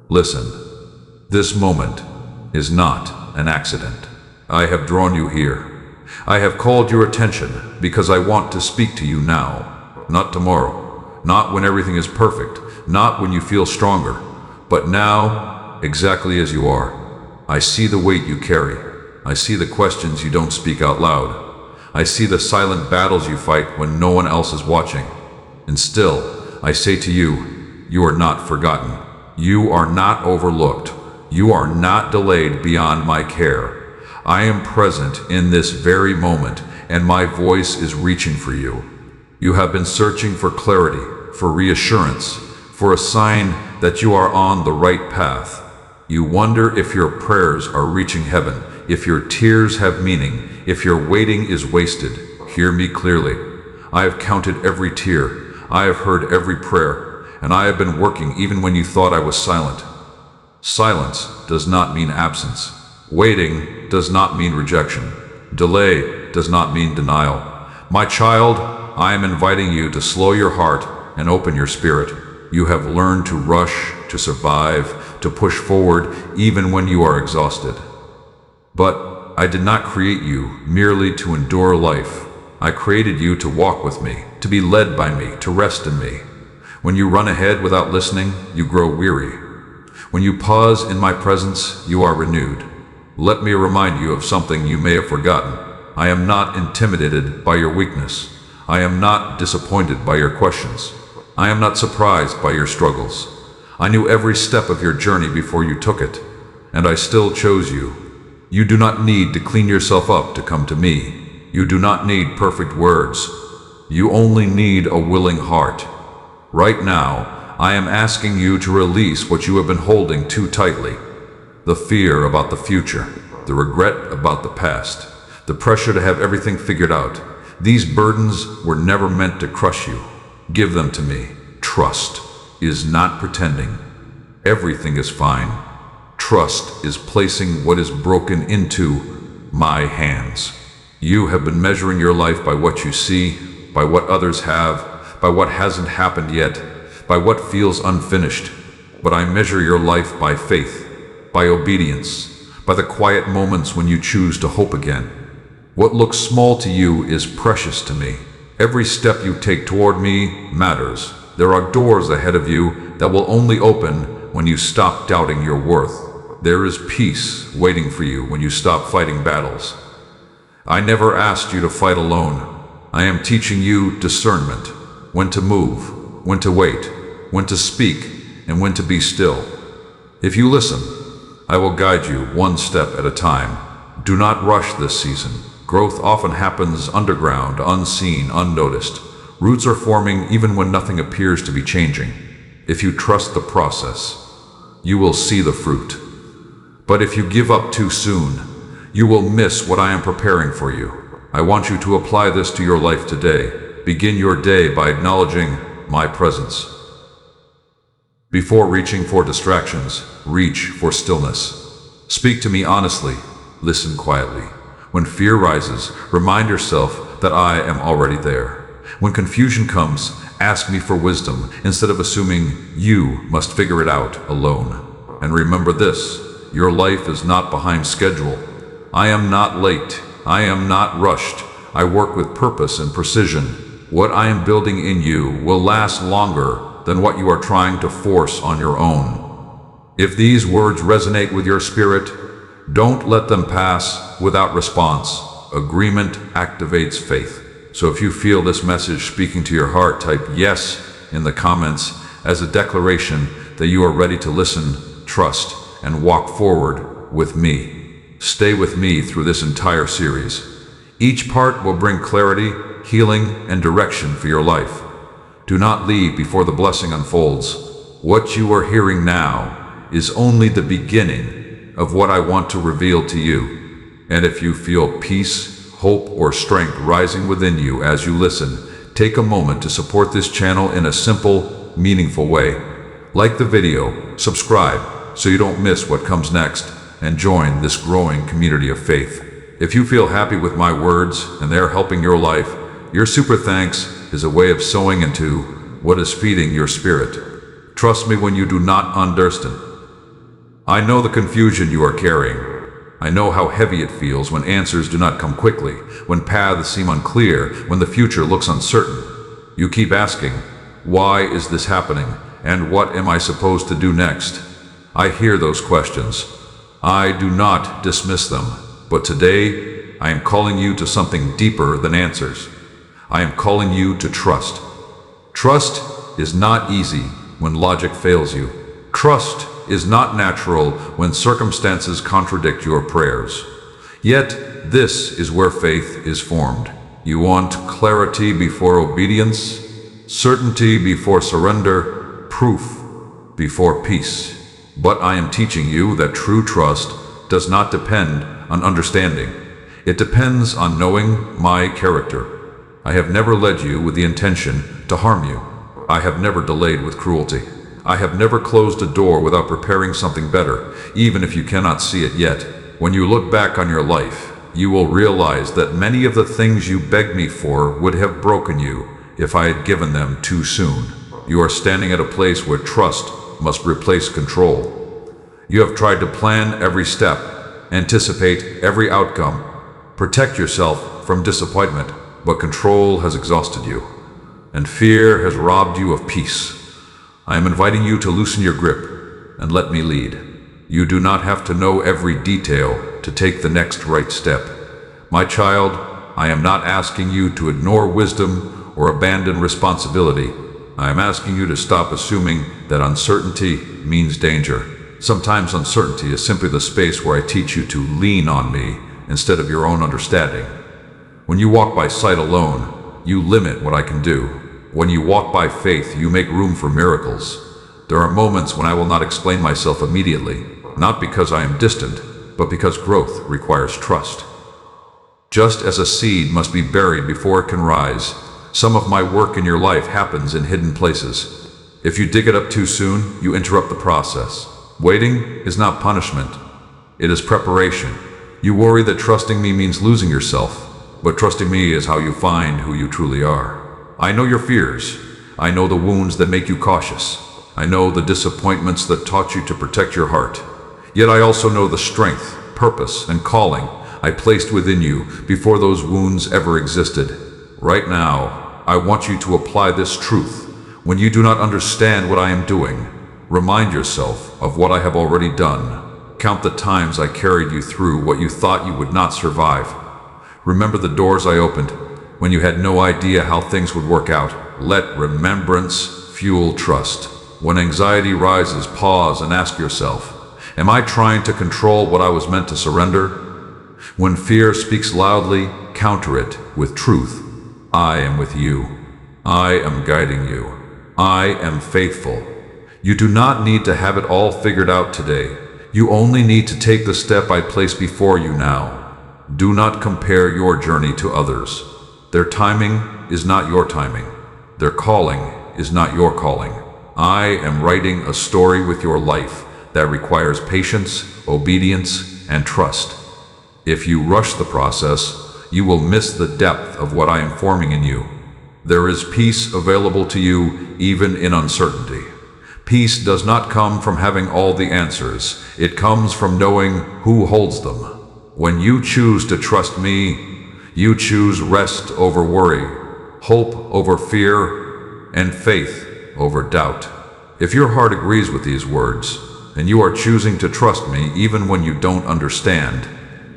Listen, this moment is not an accident. I have drawn you here. I have called your attention because I want to speak to you now, not tomorrow, not when everything is perfect, not when you feel stronger, but now, exactly as you are. I see the weight you carry. I see the questions you don't speak out loud. I see the silent battles you fight when no one else is watching. And still, I say to you, you are not forgotten. You are not overlooked. You are not delayed beyond my care. I am present in this very moment, and my voice is reaching for you. You have been searching for clarity, for reassurance, for a sign that you are on the right path. You wonder if your prayers are reaching heaven, if your tears have meaning, if your waiting is wasted. Hear me clearly. I have counted every tear. I have heard every prayer, and I have been working even when you thought I was silent. Silence does not mean absence. Waiting does not mean rejection. Delay does not mean denial. My child, I am inviting you to slow your heart and open your spirit. You have learned to rush, to survive, to push forward even when you are exhausted. But I did not create you merely to endure life. I created you to walk with me, to be led by me, to rest in me. When you run ahead without listening, you grow weary. When you pause in my presence, you are renewed. Let me remind you of something you may have forgotten. I am not intimidated by your weakness. I am not disappointed by your questions. I am not surprised by your struggles. I knew every step of your journey before you took it, and I still chose you. You do not need to clean yourself up to come to me. You do not need perfect words. You only need a willing heart. Right now, I am asking you to release what you have been holding too tightly. The fear about the future, the regret about the past, the pressure to have everything figured out. These burdens were never meant to crush you. Give them to me. Trust is not pretending. Everything is fine. Trust is placing what is broken into my hands. You have been measuring your life by what you see, by what others have, by what hasn't happened yet, by what feels unfinished. But I measure your life by faith, by obedience, by the quiet moments when you choose to hope again. What looks small to you is precious to me. Every step you take toward me matters. There are doors ahead of you that will only open when you stop doubting your worth. There is peace waiting for you when you stop fighting battles. I never asked you to fight alone. I am teaching you discernment, when to move, when to wait, when to speak, and when to be still. If you listen, I will guide you one step at a time. Do not rush this season. Growth often happens underground, unseen, unnoticed. Roots are forming even when nothing appears to be changing. If you trust the process, you will see the fruit. But if you give up too soon, you will miss what I am preparing for you. I want you to apply this to your life today. Begin your day by acknowledging my presence. Before reaching for distractions, reach for stillness. Speak to me honestly. Listen quietly. When fear rises, remind yourself that I am already there. When confusion comes, ask me for wisdom instead of assuming you must figure it out alone. And remember this, your life is not behind schedule. I am not late. I am not rushed. I work with purpose and precision. What I am building in you will last longer than what you are trying to force on your own. If these words resonate with your spirit, don't let them pass without response. Agreement activates faith. So if you feel this message speaking to your heart, type yes in the comments as a declaration that you are ready to listen, trust, and walk forward with me. Stay with me through this entire series. Each part will bring clarity, healing, and direction for your life. Do not leave before the blessing unfolds. What you are hearing now is only the beginning of what I want to reveal to you. And if you feel peace, hope, or strength rising within you as you listen, take a moment to support this channel in a simple, meaningful way. Like the video, subscribe so you don't miss what comes next, and join this growing community of faith. If you feel happy with my words and they are helping your life, your super thanks is a way of sowing into what is feeding your spirit. Trust me when you do not understand. I know the confusion you are carrying. I know how heavy it feels when answers do not come quickly, when paths seem unclear, when the future looks uncertain. You keep asking, why is this happening, and what am I supposed to do next? I hear those questions. I do not dismiss them, but today I am calling you to something deeper than answers. I am calling you to trust. Trust is not easy when logic fails you. Trust is not natural when circumstances contradict your prayers. Yet, this is where faith is formed. You want clarity before obedience, certainty before surrender, proof before peace. But I am teaching you that true trust does not depend on understanding. It depends on knowing my character. I have never led you with the intention to harm you. I have never delayed with cruelty. I have never closed a door without preparing something better, even if you cannot see it yet. When you look back on your life, you will realize that many of the things you begged me for would have broken you if I had given them too soon. You are standing at a place where trust must replace control. You have tried to plan every step, anticipate every outcome, protect yourself from disappointment, but control has exhausted you, and fear has robbed you of peace. I am inviting you to loosen your grip and let me lead. You do not have to know every detail to take the next right step. My child, I am not asking you to ignore wisdom or abandon responsibility. I am asking you to stop assuming that uncertainty means danger. Sometimes uncertainty is simply the space where I teach you to lean on me instead of your own understanding. When you walk by sight alone, you limit what I can do. When you walk by faith, you make room for miracles. There are moments when I will not explain myself immediately, not because I am distant, but because growth requires trust. Just as a seed must be buried before it can rise, some of my work in your life happens in hidden places. If you dig it up too soon, you interrupt the process. Waiting is not punishment, it is preparation. You worry that trusting me means losing yourself, but trusting me is how you find who you truly are. I know your fears. I know the wounds that make you cautious. I know the disappointments that taught you to protect your heart. Yet I also know the strength, purpose, and calling I placed within you before those wounds ever existed. Right now, I want you to apply this truth. When you do not understand what I am doing, remind yourself of what I have already done. Count the times I carried you through what you thought you would not survive. Remember the doors I opened when you had no idea how things would work out. Let remembrance fuel trust. When anxiety rises, pause and ask yourself, am I trying to control what I was meant to surrender? When fear speaks loudly, counter it with truth. I am with you. I am guiding you. I am faithful. You do not need to have it all figured out today. You only need to take the step I place before you now. Do not compare your journey to others. Their timing is not your timing. Their calling is not your calling. I am writing a story with your life that requires patience, obedience, and trust. If you rush the process, you will miss the depth of what I am forming in you. There is peace available to you even in uncertainty. Peace does not come from having all the answers. It comes from knowing who holds them. When you choose to trust me, you choose rest over worry, hope over fear, and faith over doubt. If your heart agrees with these words, and you are choosing to trust me even when you don't understand,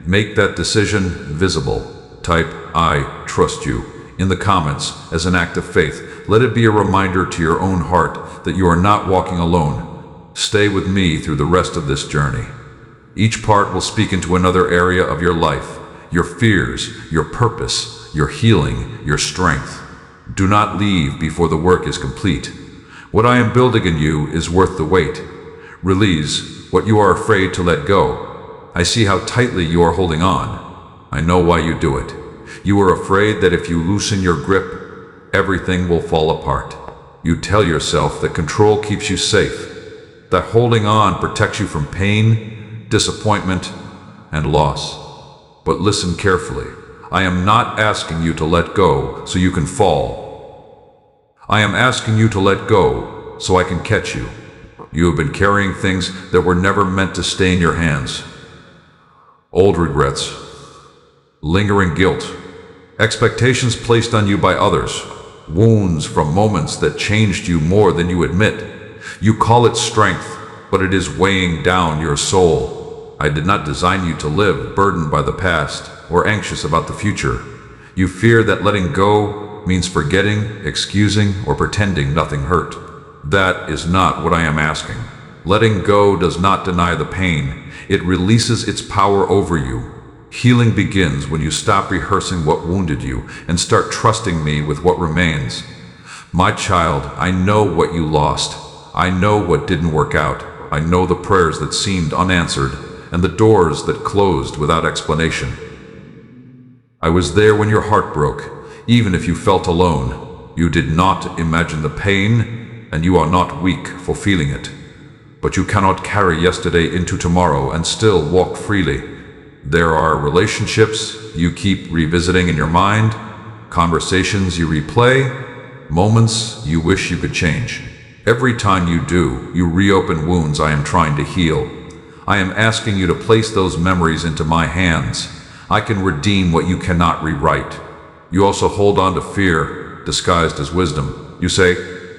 make that decision visible. Type, I trust you, in the comments as an act of faith. Let it be a reminder to your own heart that you are not walking alone. Stay with me through the rest of this journey. Each part will speak into another area of your life, your fears, your purpose, your healing, your strength. Do not leave before the work is complete. What I am building in you is worth the wait. Release what you are afraid to let go. I see how tightly you are holding on. I know why you do it. You are afraid that if you loosen your grip, everything will fall apart. You tell yourself that control keeps you safe, that holding on protects you from pain, disappointment, and loss. But listen carefully. I am not asking you to let go so you can fall. I am asking you to let go so I can catch you. You have been carrying things that were never meant to stay in your hands. Old regrets, lingering guilt, expectations placed on you by others, wounds from moments that changed you more than you admit. You call it strength, but it is weighing down your soul. I did not design you to live burdened by the past or anxious about the future. You fear that letting go means forgetting, excusing, or pretending nothing hurt. That is not what I am asking. Letting go does not deny the pain. It releases its power over you. Healing begins when you stop rehearsing what wounded you and start trusting me with what remains. My child, I know what you lost. I know what didn't work out. I know the prayers that seemed unanswered and the doors that closed without explanation. I was there when your heart broke, even if you felt alone. You did not imagine the pain, and you are not weak for feeling it. But you cannot carry yesterday into tomorrow and still walk freely. There are relationships you keep revisiting in your mind, conversations you replay, moments you wish you could change. Every time you do, you reopen wounds I am trying to heal. I am asking you to place those memories into my hands. I can redeem what you cannot rewrite. You also hold on to fear, disguised as wisdom. You say,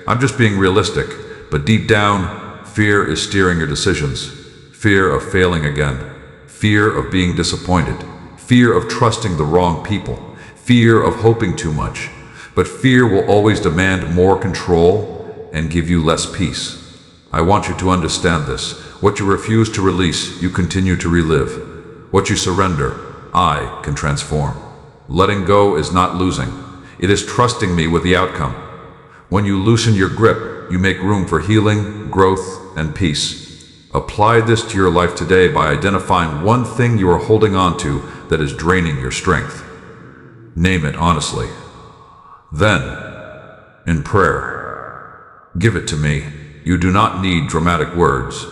I'm just being realistic, but deep down, fear is steering your decisions. Fear of failing again. Fear of being disappointed. Fear of trusting the wrong people. Fear of hoping too much. But fear will always demand more control and give you less peace. I want you to understand this. What you refuse to release, you continue to relive. What you surrender, I can transform. Letting go is not losing. It is trusting me with the outcome. When you loosen your grip, you make room for healing, growth, and peace. Apply this to your life today by identifying one thing you are holding on to that is draining your strength. Name it honestly. Then, in prayer, give it to me. You do not need dramatic words.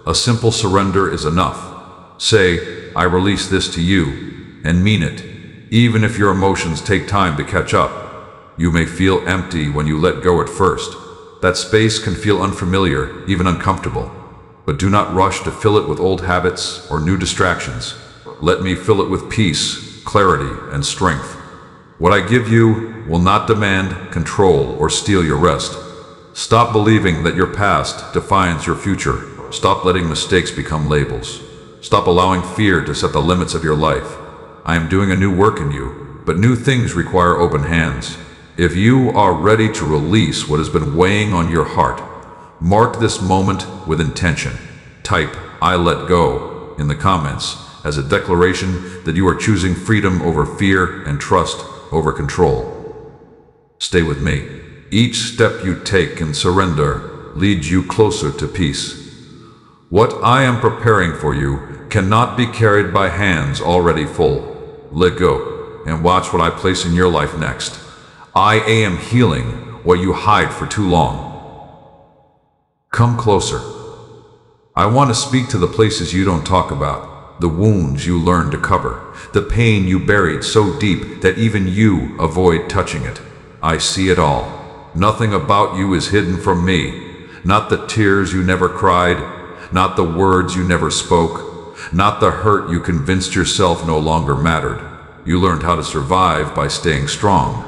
A simple surrender is enough. Say, I release this to you, and mean it, even if your emotions take time to catch up. You may feel empty when you let go at first. That space can feel unfamiliar, even uncomfortable. But do not rush to fill it with old habits or new distractions. Let me fill it with peace, clarity, and strength. What I give you will not demand, control, or steal your rest. Stop believing that your past defines your future. Stop letting mistakes become labels. Stop allowing fear to set the limits of your life. I am doing a new work in you, but new things require open hands. If you are ready to release what has been weighing on your heart, mark this moment with intention. Type, I let go, in the comments as a declaration that you are choosing freedom over fear and trust over control. Stay with me. Each step you take in surrender leads you closer to peace. What I am preparing for you cannot be carried by hands already full. Let go and watch what I place in your life next. I am healing what you hide for too long. Come closer. I want to speak to the places you don't talk about, the wounds you learned to cover, the pain you buried so deep that even you avoid touching it. I see it all. Nothing about you is hidden from me. Not the tears you never cried, not the words you never spoke, not the hurt you convinced yourself no longer mattered. You learned how to survive by staying strong.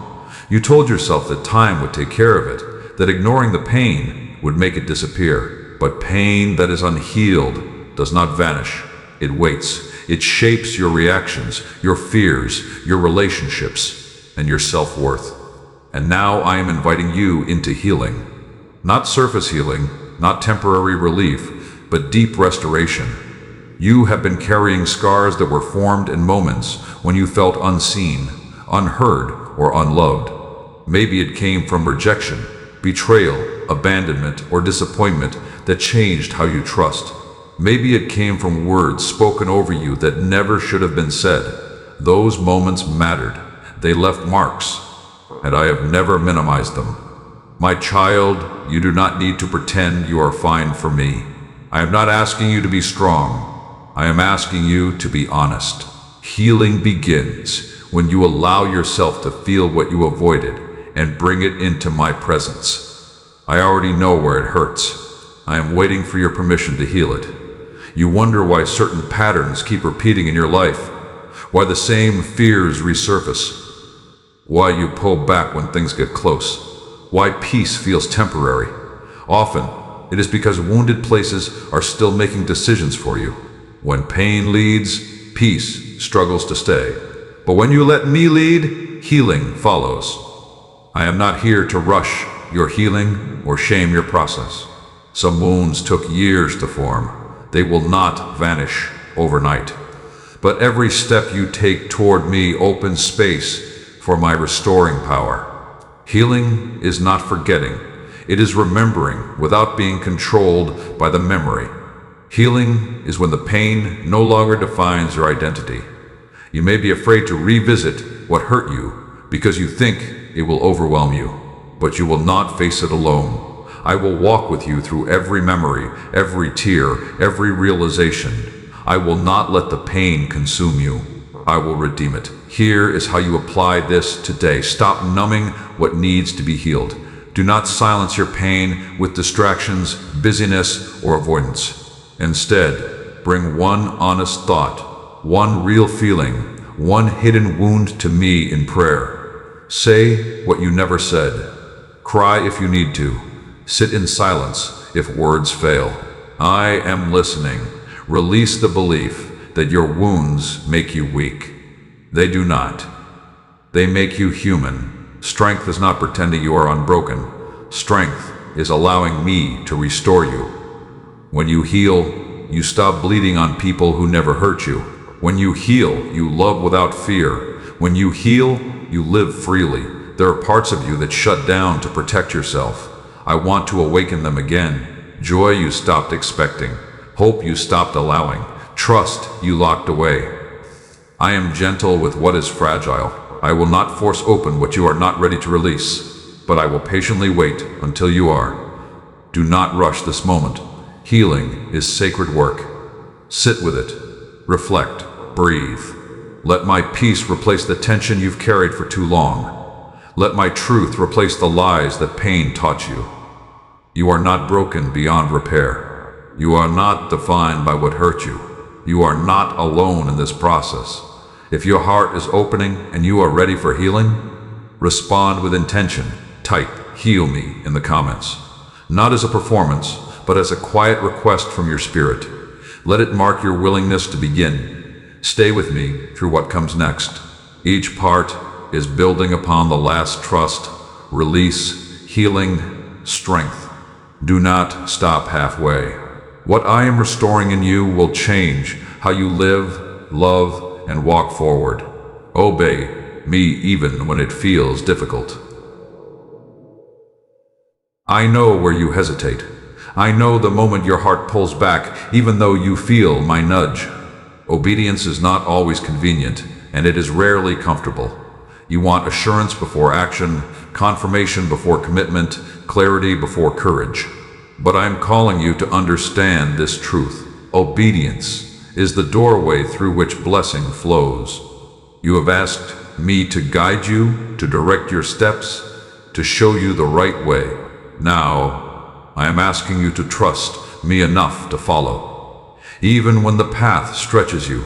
You told yourself that time would take care of it, that ignoring the pain would make it disappear. But pain that is unhealed does not vanish. It waits. It shapes your reactions, your fears, your relationships, and your self-worth. And now I am inviting you into healing. Not surface healing, not temporary relief, but deep restoration. You have been carrying scars that were formed in moments when you felt unseen, unheard, or unloved. Maybe it came from rejection, betrayal, abandonment, or disappointment that changed how you trust. Maybe it came from words spoken over you that never should have been said. Those moments mattered. They left marks, and I have never minimized them. My child, you do not need to pretend you are fine for me. I am not asking you to be strong. I am asking you to be honest. Healing begins when you allow yourself to feel what you avoided and bring it into my presence. I already know where it hurts. I am waiting for your permission to heal it. You wonder why certain patterns keep repeating in your life, why the same fears resurface, why you pull back when things get close, why peace feels temporary. Often, it is because wounded places are still making decisions for you. When pain leads, peace struggles to stay. But when you let me lead, healing follows. I am not here to rush your healing or shame your process. Some wounds took years to form. They will not vanish overnight. But every step you take toward me opens space for my restoring power. Healing is not forgetting. It is remembering without being controlled by the memory. Healing is when the pain no longer defines your identity. You may be afraid to revisit what hurt you because you think it will overwhelm you, but you will not face it alone. I will walk with you through every memory, every tear, every realization. I will not let the pain consume you. I will redeem it. Here is how you apply this today. Stop numbing what needs to be healed. Do not silence your pain with distractions, busyness, or avoidance. Instead, bring one honest thought, one real feeling, one hidden wound to me in prayer. Say what you never said. Cry if you need to. Sit in silence if words fail. I am listening. Release the belief that your wounds make you weak. They do not. They make you human. Strength is not pretending you are unbroken. Strength is allowing me to restore you. When you heal, you stop bleeding on people who never hurt you. When you heal, you love without fear. When you heal, you live freely. There are parts of you that shut down to protect yourself. I want to awaken them again. Joy you stopped expecting. Hope you stopped allowing. Trust you locked away. I am gentle with what is fragile. I will not force open what you are not ready to release, but I will patiently wait until you are. Do not rush this moment. Healing is sacred work. Sit with it. Reflect. Breathe. Let my peace replace the tension you've carried for too long. Let my truth replace the lies that pain taught you. You are not broken beyond repair. You are not defined by what hurt you. You are not alone in this process. If your heart is opening and you are ready for healing, respond with intention. Type "heal me" in the comments. Not as a performance, but as a quiet request from your spirit. Let it mark your willingness to begin. Stay with me through what comes next. Each part is building upon the last. Trust, release, healing, strength. Do not stop halfway. What I am restoring in you will change how you live, love, and walk forward. Obey me even when it feels difficult. I know where you hesitate. I know the moment your heart pulls back, even though you feel my nudge. Obedience is not always convenient, and it is rarely comfortable. You want assurance before action, confirmation before commitment, clarity before courage. But I am calling you to understand this truth. Obedience is the doorway through which blessing flows. You have asked me to guide you, to direct your steps, to show you the right way. Now, I am asking you to trust me enough to follow. Even when the path stretches you,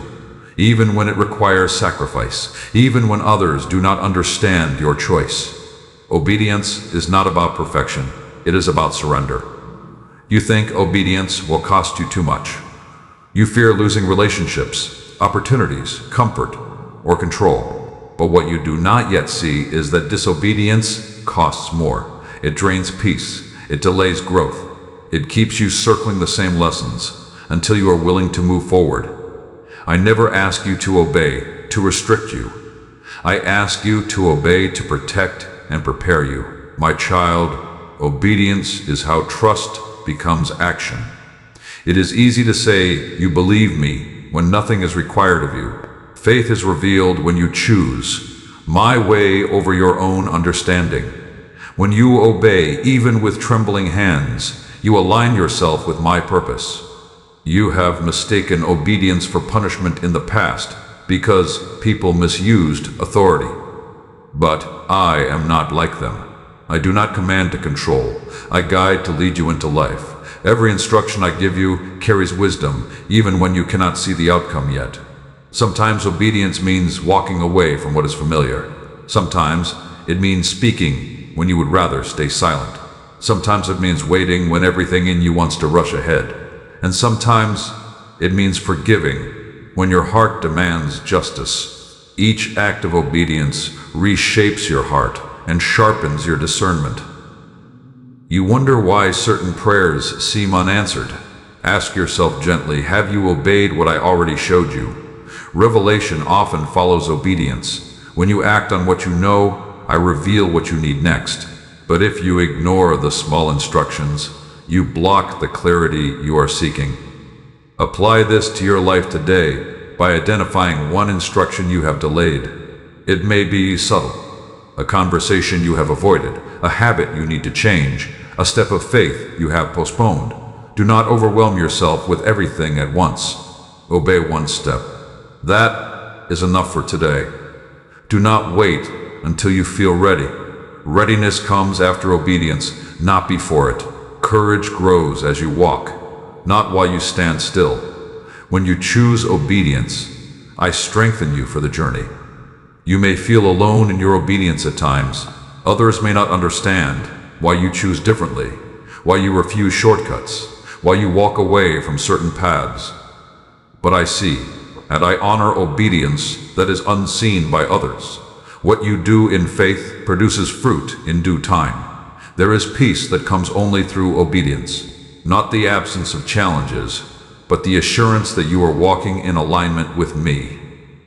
even when it requires sacrifice, even when others do not understand your choice. Obedience is not about perfection, it is about surrender. You think obedience will cost you too much. You fear losing relationships, opportunities, comfort, or control. But what you do not yet see is that disobedience costs more. It drains peace, it delays growth, it keeps you circling the same lessons until you are willing to move forward. I never ask you to obey, to restrict you. I ask you to obey to protect and prepare you. My child, obedience is how trust becomes action. It is easy to say you believe me when nothing is required of you. Faith is revealed when you choose my way over your own understanding. When you obey, even with trembling hands, you align yourself with my purpose. You have mistaken obedience for punishment in the past because people misused authority. But I am not like them. I do not command to control. I guide to lead you into life. Every instruction I give you carries wisdom, even when you cannot see the outcome yet. Sometimes obedience means walking away from what is familiar. Sometimes it means speaking when you would rather stay silent. Sometimes it means waiting when everything in you wants to rush ahead. And sometimes it means forgiving when your heart demands justice. Each act of obedience reshapes your heart and sharpens your discernment. You wonder why certain prayers seem unanswered. Ask yourself gently, have you obeyed what I already showed you? Revelation often follows obedience. When you act on what you know, I reveal what you need next. But if you ignore the small instructions, you block the clarity you are seeking. Apply this to your life today by identifying one instruction you have delayed. It may be subtle, a conversation you have avoided, a habit you need to change, a step of faith you have postponed. Do not overwhelm yourself with everything at once. Obey one step. That is enough for today. Do not wait until you feel ready. Readiness comes after obedience, not before it. Courage grows as you walk, not while you stand still. When you choose obedience, I strengthen you for the journey. You may feel alone in your obedience at times. Others may not understand why you choose differently, why you refuse shortcuts, why you walk away from certain paths. But I see, and I honor obedience that is unseen by others. What you do in faith produces fruit in due time. There is peace that comes only through obedience, not the absence of challenges, but the assurance that you are walking in alignment with me.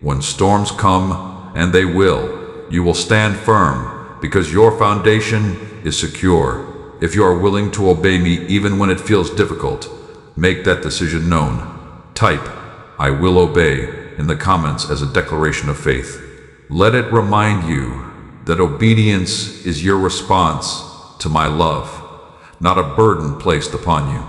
When storms come, and they will, you will stand firm because your foundation is secure. If you are willing to obey me even when it feels difficult, make that decision known. Type, "I will obey," in the comments as a declaration of faith. Let it remind you that obedience is your response to my love, not a burden placed upon you.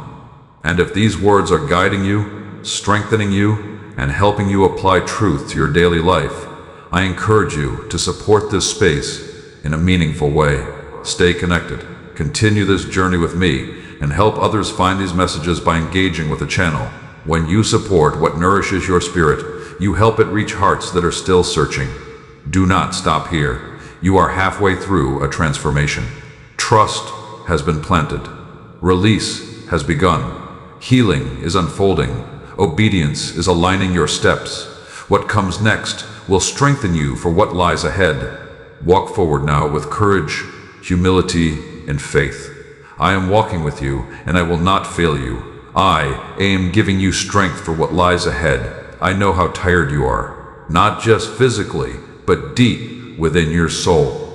And if these words are guiding you, strengthening you, and helping you apply truth to your daily life, I encourage you to support this space in a meaningful way. Stay connected, continue this journey with me, and help others find these messages by engaging with the channel. When you support what nourishes your spirit, you help it reach hearts that are still searching. Do not stop here. You are halfway through a transformation. Trust has been planted. Release has begun. Healing is unfolding. Obedience is aligning your steps. What comes next will strengthen you for what lies ahead. Walk forward now with courage, humility, and faith. I am walking with you, and I will not fail you. I am giving you strength for what lies ahead. I know how tired you are, not just physically, but deep within your soul.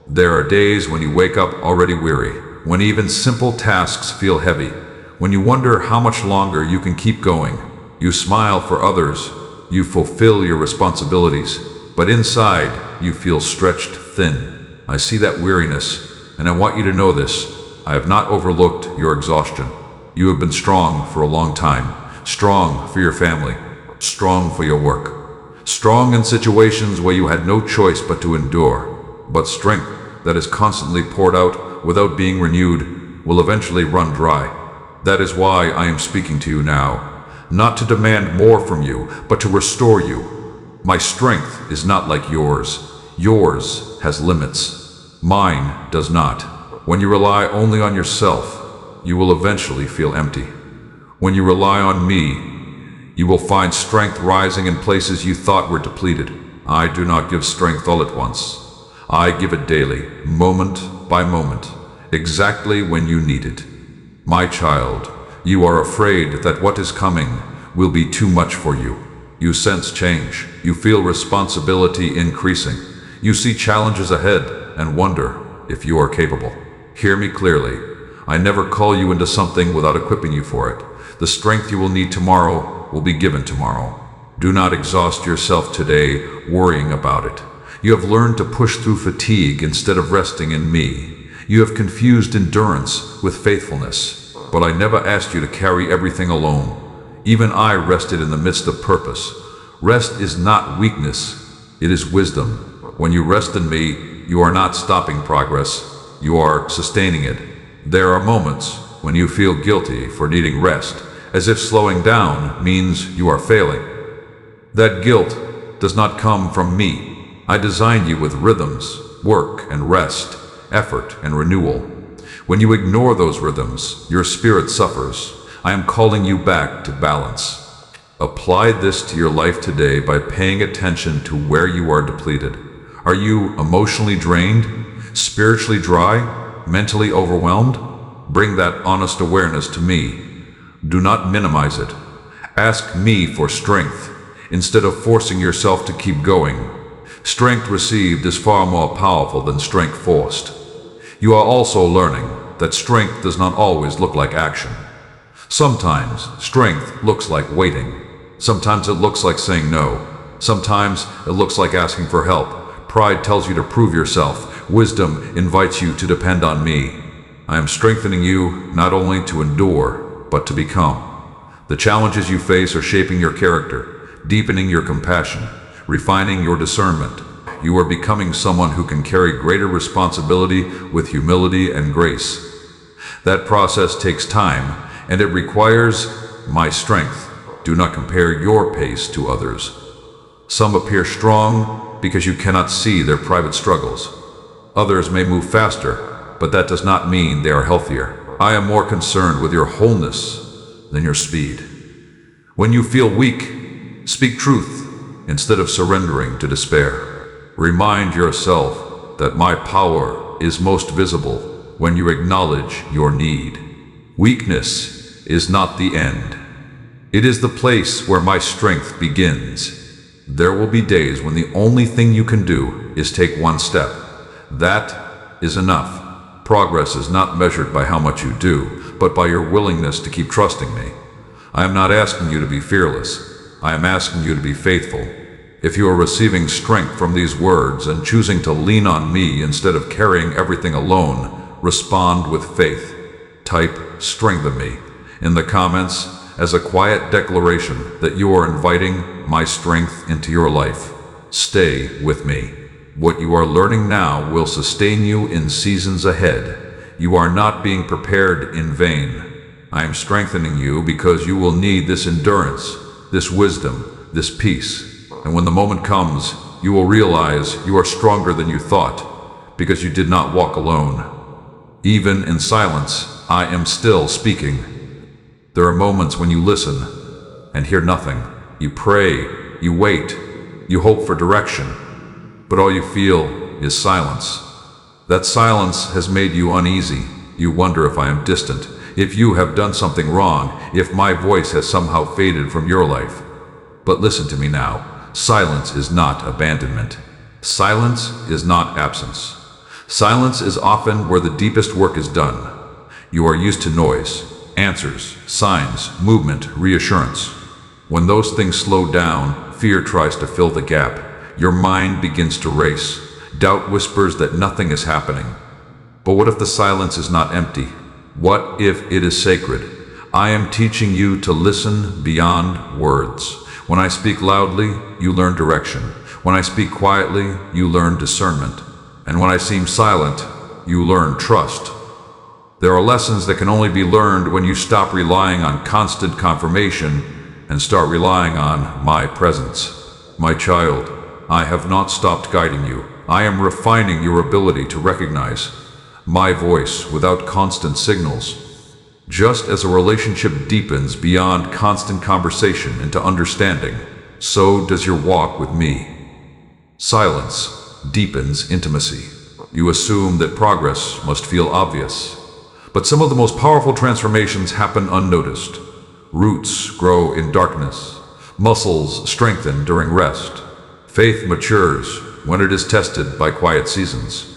There are days when you wake up already weary, when even simple tasks feel heavy, when you wonder how much longer you can keep going. You smile for others, you fulfill your responsibilities, but inside you feel stretched thin. I see that weariness, and I want you to know this. I have not overlooked your exhaustion. You have been strong for a long time, strong for your family, strong for your work. Strong in situations where you had no choice but to endure. But strength that is constantly poured out without being renewed will eventually run dry. That is why I am speaking to you now, not to demand more from you, but to restore you. My strength is not like yours. Yours has limits. Mine does not. When you rely only on yourself, you will eventually feel empty. When you rely on me, you will find strength rising in places you thought were depleted. I do not give strength all at once. I give it daily, moment by moment, exactly when you need it. My child, you are afraid that what is coming will be too much for you. You sense change. You feel responsibility increasing. You see challenges ahead and wonder if you are capable. Hear me clearly. I never call you into something without equipping you for it. The strength you will need tomorrow will be given tomorrow. Do not exhaust yourself today worrying about it. You have learned to push through fatigue instead of resting in me. You have confused endurance with faithfulness, but I never asked you to carry everything alone. Even I rested in the midst of purpose. Rest is not weakness, it is wisdom. When you rest in me, you are not stopping progress, you are sustaining it. There are moments when you feel guilty for needing rest, as if slowing down means you are failing. That guilt does not come from me. I designed you with rhythms, work and rest, effort and renewal. When you ignore those rhythms, your spirit suffers. I am calling you back to balance. Apply this to your life today by paying attention to where you are depleted. Are you emotionally drained, spiritually dry, mentally overwhelmed? Bring that honest awareness to me. Do not minimize it. Ask me for strength instead of forcing yourself to keep going. Strength received is far more powerful than strength forced. You are also learning that strength does not always look like action. Sometimes strength looks like waiting. Sometimes it looks like saying no. Sometimes it looks like asking for help. Pride tells you to prove yourself. Wisdom invites you to depend on me. I am strengthening you not only to endure, but to become. The challenges you face are shaping your character, deepening your compassion, refining your discernment. You are becoming someone who can carry greater responsibility with humility and grace. That process takes time, and it requires my strength. Do not compare your pace to others. Some appear strong because you cannot see their private struggles. Others may move faster, but that does not mean they are healthier. I am more concerned with your wholeness than your speed. When you feel weak, speak truth instead of surrendering to despair. Remind yourself that my power is most visible when you acknowledge your need. Weakness is not the end. It is the place where my strength begins. There will be days when the only thing you can do is take one step. That is enough. Progress is not measured by how much you do, but by your willingness to keep trusting me. I am not asking you to be fearless. I am asking you to be faithful. If you are receiving strength from these words and choosing to lean on me instead of carrying everything alone, respond with faith. Type "strengthen me" in the comments as a quiet declaration that you are inviting my strength into your life. Stay with me. What you are learning now will sustain you in seasons ahead. You are not being prepared in vain. I am strengthening you because you will need this endurance, this wisdom, this peace. And when the moment comes, you will realize you are stronger than you thought, because you did not walk alone. Even in silence, I am still speaking. There are moments when you listen and hear nothing. You pray, you wait, you hope for direction, but all you feel is silence. That silence has made you uneasy. You wonder if I am distant, if you have done something wrong, if my voice has somehow faded from your life. But listen to me now. Silence is not abandonment. Silence is not absence. Silence is often where the deepest work is done. You are used to noise, answers, signs, movement, reassurance. When those things slow down, fear tries to fill the gap. Your mind begins to race. Doubt whispers that nothing is happening. But what if the silence is not empty? What if it is sacred? I am teaching you to listen beyond words. When I speak loudly, you learn direction. When I speak quietly, you learn discernment. And when I seem silent, you learn trust. There are lessons that can only be learned when you stop relying on constant confirmation and start relying on my presence. My child, I have not stopped guiding you. I am refining your ability to recognize my voice without constant signals. Just as a relationship deepens beyond constant conversation into understanding, so does your walk with me. Silence deepens intimacy. You assume that progress must feel obvious. But some of the most powerful transformations happen unnoticed. Roots grow in darkness. Muscles strengthen during rest. Faith matures when it is tested by quiet seasons.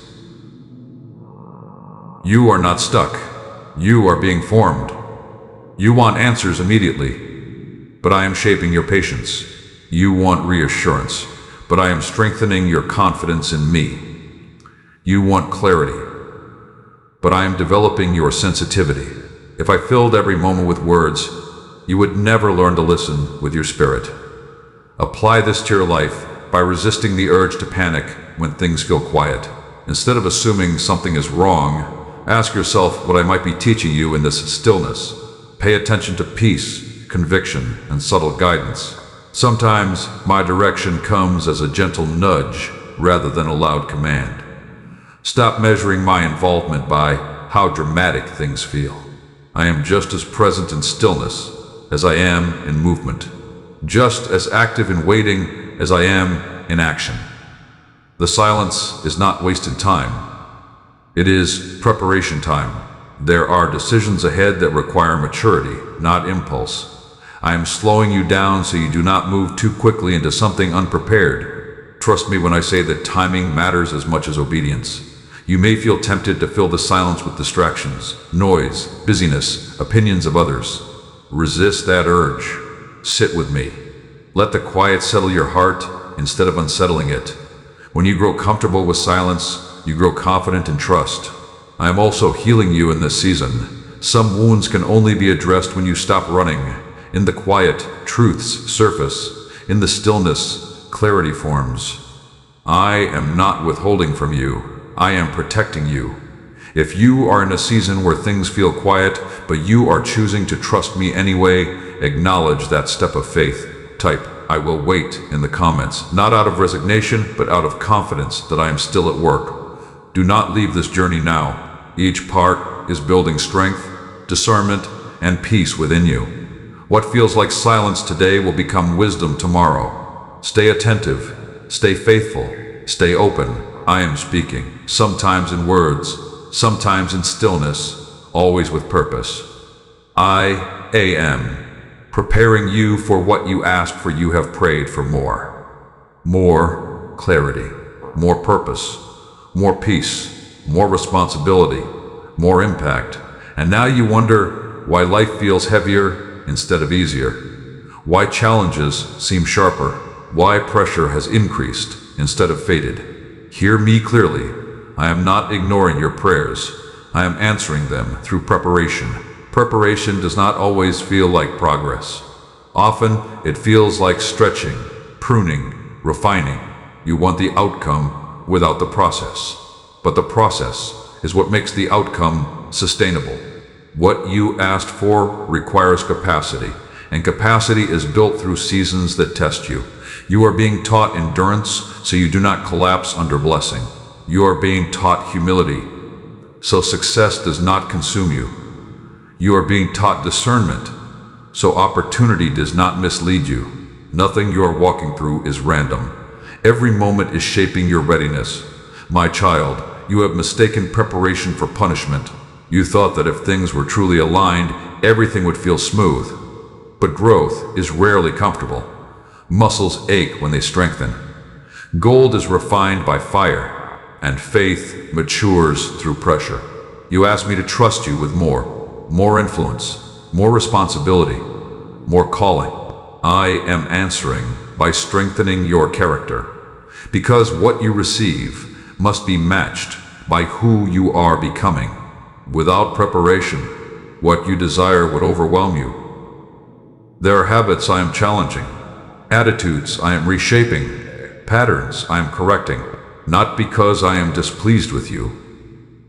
You are not stuck. You are being formed. You want answers immediately, but I am shaping your patience. You want reassurance, but I am strengthening your confidence in me. You want clarity, but I am developing your sensitivity. If I filled every moment with words, you would never learn to listen with your spirit. Apply this to your life by resisting the urge to panic when things go quiet. Instead of assuming something is wrong, Ask yourself what I might be teaching you in this stillness. Pay attention to peace, conviction, and subtle guidance. Sometimes my direction comes as a gentle nudge rather than a loud command. Stop measuring my involvement by how dramatic things feel. I am just as present in stillness as I am in movement, just as active in waiting as I am in action. The silence is not wasted time. It is preparation time. There are decisions ahead that require maturity, not impulse. I am slowing you down so you do not move too quickly into something unprepared. Trust me when I say that timing matters as much as obedience. You may feel tempted to fill the silence with distractions, noise, busyness, opinions of others. Resist that urge. Sit with me. Let the quiet settle your heart instead of unsettling it. When you grow comfortable with silence, you grow confident in trust. I am also healing you in this season. Some wounds can only be addressed when you stop running. In the quiet, truths surface. In the stillness, clarity forms. I am not withholding from you. I am protecting you. If you are in a season where things feel quiet, but you are choosing to trust me anyway, acknowledge that step of faith. Type, "I will wait" in the comments, not out of resignation, but out of confidence that I am still at work. Do not leave this journey now. Each part is building strength, discernment, and peace within you. What feels like silence today will become wisdom tomorrow. Stay attentive, stay faithful, stay open. I am speaking, sometimes in words, sometimes in stillness, always with purpose. I am preparing you for what you asked for. You have prayed for more. More clarity, more purpose, more peace, more responsibility, more impact. And now you wonder why life feels heavier instead of easier. Why challenges seem sharper. Why pressure has increased instead of faded. Hear me clearly. I am not ignoring your prayers. I am answering them through preparation. Preparation does not always feel like progress. Often it feels like stretching, pruning, refining. You want the outcome without the process. But the process is what makes the outcome sustainable. What you asked for requires capacity, and capacity is built through seasons that test you. You are being taught endurance so you do not collapse under blessing. You are being taught humility so success does not consume you. You are being taught discernment so opportunity does not mislead you. Nothing you are walking through is random. Every moment is shaping your readiness. My child, you have mistaken preparation for punishment. You thought that if things were truly aligned, everything would feel smooth. But growth is rarely comfortable. Muscles ache when they strengthen. Gold is refined by fire, and faith matures through pressure. You asked me to trust you with more influence, more responsibility, more calling. I am answering by strengthening your character, because what you receive must be matched by who you are becoming. Without preparation, what you desire would overwhelm you. There are habits I am challenging, attitudes I am reshaping, patterns I am correcting, not because I am displeased with you,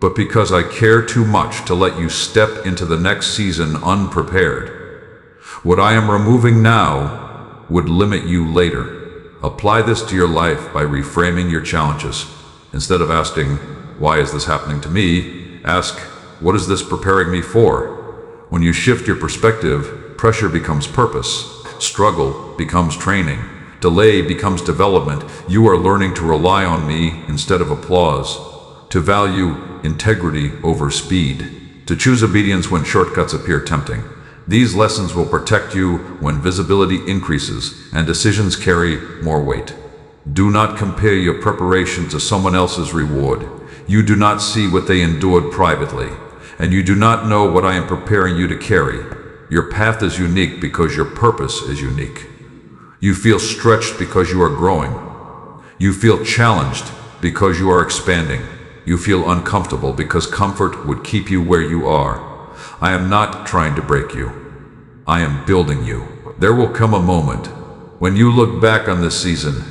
but because I care too much to let you step into the next season unprepared. What I am removing now would limit you later. Apply this to your life by reframing your challenges. Instead of asking, "Why is this happening to me?" ask, "What is this preparing me for?" When you shift your perspective, pressure becomes purpose, struggle becomes training, delay becomes development. You are learning to rely on me instead of applause, to value integrity over speed, to choose obedience when shortcuts appear tempting. These lessons will protect you when visibility increases and decisions carry more weight. Do not compare your preparation to someone else's reward. You do not see what they endured privately, and you do not know what I am preparing you to carry. Your path is unique because your purpose is unique. You feel stretched because you are growing. You feel challenged because you are expanding. You feel uncomfortable because comfort would keep you where you are. I am not trying to break you. I am building you. There will come a moment when you look back on this season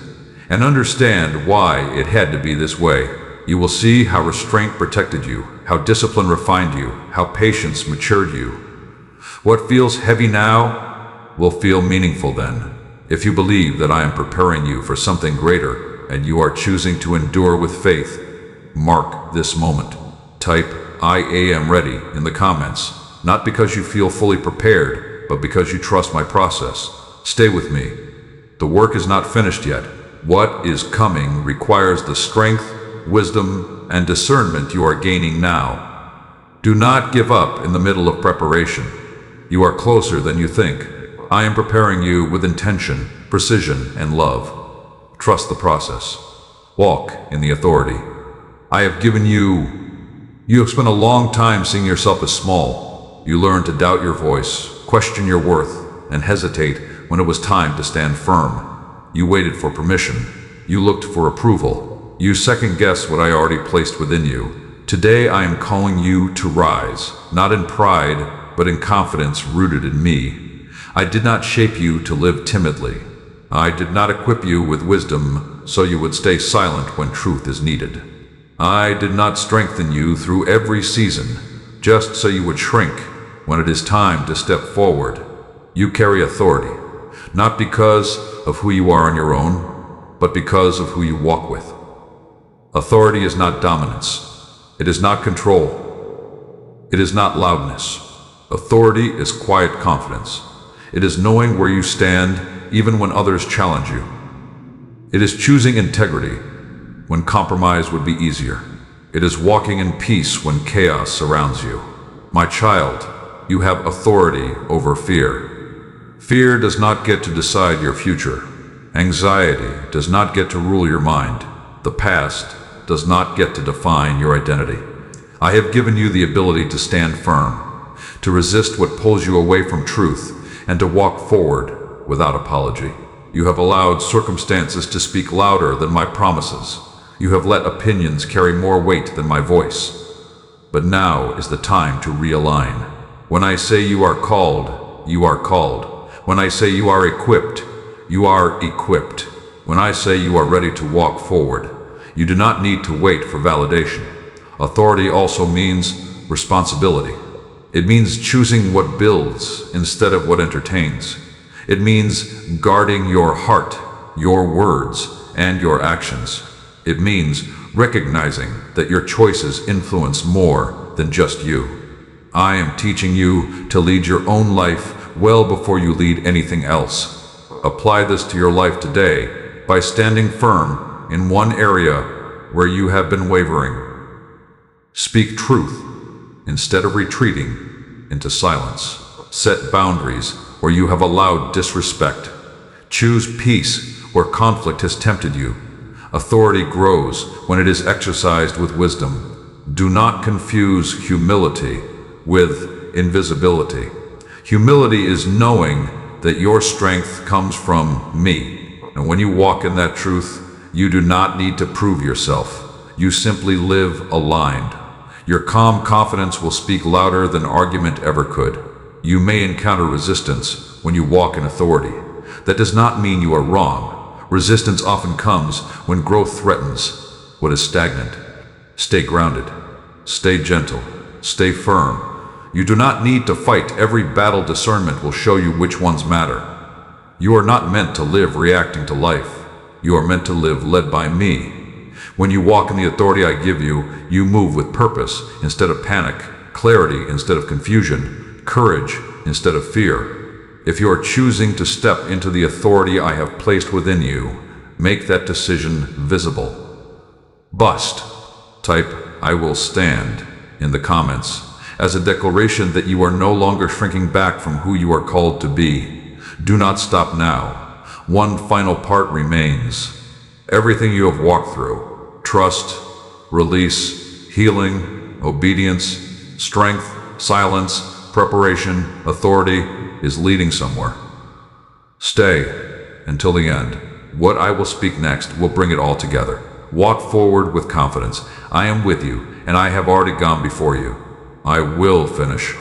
and understand why it had to be this way. You will see how restraint protected you, how discipline refined you, how patience matured you. What feels heavy now will feel meaningful then. If you believe that I am preparing you for something greater and you are choosing to endure with faith, mark this moment. Type "I am ready" in the comments, not because you feel fully prepared, but because you trust my process. Stay with me. The work is not finished yet. What is coming requires the strength, wisdom, and discernment you are gaining now. Do not give up in the middle of preparation. You are closer than you think. I am preparing you with intention, precision, and love. Trust the process. Walk in the authority. I have given you. You have spent a long time seeing yourself as small. You learned to doubt your voice, question your worth, and hesitate when it was time to stand firm. You waited for permission. You looked for approval. You second-guessed what I already placed within you. Today I am calling you to rise, not in pride, but in confidence rooted in me. I did not shape you to live timidly. I did not equip you with wisdom so you would stay silent when truth is needed. I did not strengthen you through every season, just so you would shrink when it is time to step forward. You carry authority, not because of who you are on your own, but because of who you walk with. Authority is not dominance. It is not control. It is not loudness. Authority is quiet confidence. It is knowing where you stand even when others challenge you. It is choosing integrity when compromise would be easier. It is walking in peace when chaos surrounds you. My child, you have authority over fear. Fear does not get to decide your future. Anxiety does not get to rule your mind. The past does not get to define your identity. I have given you the ability to stand firm, to resist what pulls you away from truth, and to walk forward without apology. You have allowed circumstances to speak louder than my promises. You have let opinions carry more weight than my voice. But now is the time to realign. When I say you are called, you are called. When I say you are equipped, you are equipped. When I say you are ready to walk forward, you do not need to wait for validation. Authority also means responsibility. It means choosing what builds instead of what entertains. It means guarding your heart, your words, and your actions. It means recognizing that your choices influence more than just you. I am teaching you to lead your own life well before you lead anything else. Apply this to your life today by standing firm in one area where you have been wavering. Speak truth instead of retreating into silence. Set boundaries where you have allowed disrespect. Choose peace where conflict has tempted you. Authority grows when it is exercised with wisdom. Do not confuse humility with invisibility. Humility is knowing that your strength comes from me. And when you walk in that truth, you do not need to prove yourself. You simply live aligned. Your calm confidence will speak louder than argument ever could. You may encounter resistance when you walk in authority. That does not mean you are wrong. Resistance often comes when growth threatens what is stagnant. Stay grounded. Stay gentle. Stay firm. You do not need to fight every battle. Discernment will show you which ones matter. You are not meant to live reacting to life. You are meant to live led by me. When you walk in the authority I give you, you move with purpose instead of panic, clarity instead of confusion, courage instead of fear. If you are choosing to step into the authority I have placed within you, make that decision visible. Bust. Type "I will stand" in the comments as a declaration that you are no longer shrinking back from who you are called to be. Do not stop now. One final part remains. Everything you have walked through, trust, release, healing, obedience, strength, silence, preparation, authority, is leading somewhere. Stay until the end. What I will speak next will bring it all together. Walk forward with confidence. I am with you, and I have already gone before you. I will finish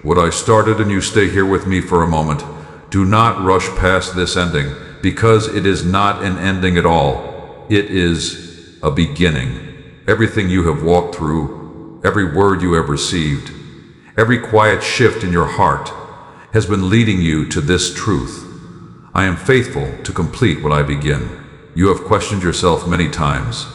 what I started, and you stay here with me for a moment. Do not rush past this ending, because it is not an ending at all. It is a beginning. Everything you have walked through, every word you have received, every quiet shift in your heart has been leading you to this truth. I am faithful to complete what I begin. You have questioned yourself many times.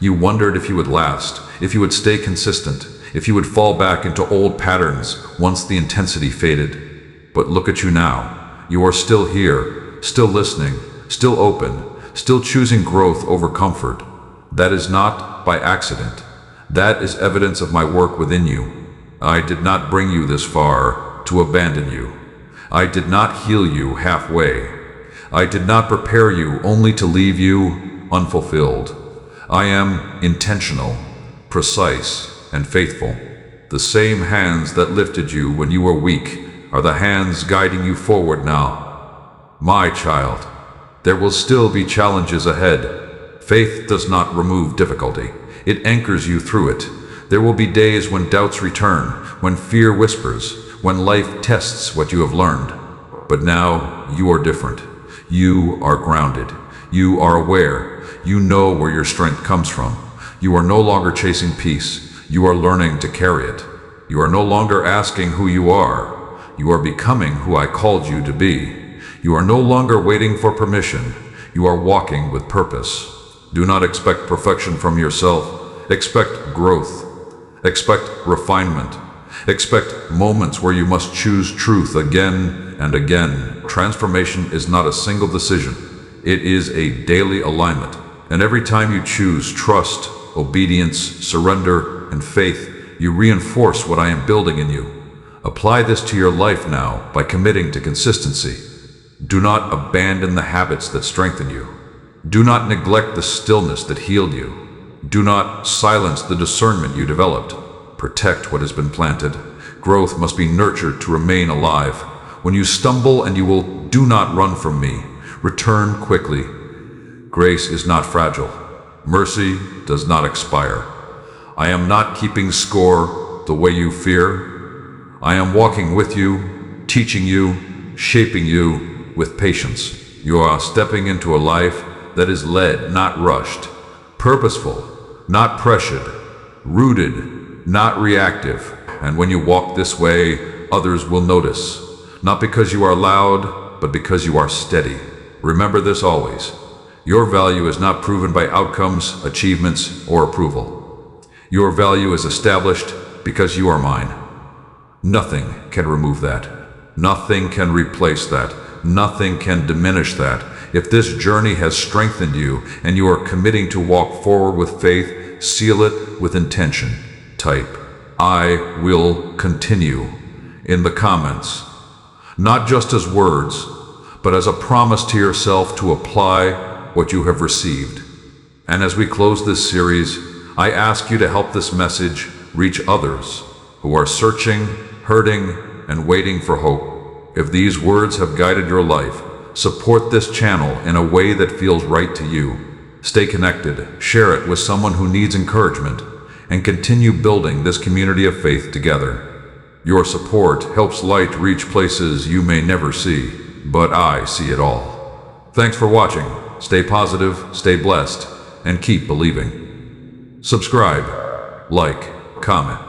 You wondered if you would last, if you would stay consistent, if you would fall back into old patterns once the intensity faded. But look at you now. You are still here, still listening, still open, still choosing growth over comfort. That is not by accident. That is evidence of my work within you. I did not bring you this far to abandon you. I did not heal you halfway. I did not prepare you only to leave you unfulfilled. I am intentional, precise, and faithful. The same hands that lifted you when you were weak are the hands guiding you forward now. My child, there will still be challenges ahead. Faith does not remove difficulty. It anchors you through it. There will be days when doubts return, when fear whispers, when life tests what you have learned. But now you are different. You are grounded. You are aware. You know where your strength comes from. You are no longer chasing peace. You are learning to carry it. You are no longer asking who you are. You are becoming who I called you to be. You are no longer waiting for permission. You are walking with purpose. Do not expect perfection from yourself. Expect growth. Expect refinement. Expect moments where you must choose truth again and again. Transformation is not a single decision. It is a daily alignment. And every time you choose trust, obedience, surrender, and faith, you reinforce what I am building in you. Apply this to your life now by committing to consistency. Do not abandon the habits that strengthen you. Do not neglect the stillness that healed you. Do not silence the discernment you developed. Protect what has been planted. Growth must be nurtured to remain alive. When you stumble and you will, do not run from me. Return quickly. Grace is not fragile. Mercy does not expire. I am not keeping score the way you fear. I am walking with you, teaching you, shaping you with patience. You are stepping into a life that is led, not rushed, purposeful, not pressured, rooted, not reactive. And when you walk this way, others will notice, not because you are loud, but because you are steady. Remember this always. Your value is not proven by outcomes, achievements, or approval. Your value is established because you are mine. Nothing can remove that. Nothing can replace that. Nothing can diminish that. If this journey has strengthened you and you are committing to walk forward with faith, seal it with intention. Type, I will continue in the comments, not just as words, but as a promise to yourself to apply what you have received. And as we close this series, I ask you to help this message reach others who are searching, hurting, and waiting for hope. If these words have guided your life, support this channel in a way that feels right to you. Stay connected, share it with someone who needs encouragement, and continue building this community of faith together. Your support helps light reach places you may never see, but I see it all. Thanks for watching. Stay positive, stay blessed, and keep believing. Subscribe, like, comment,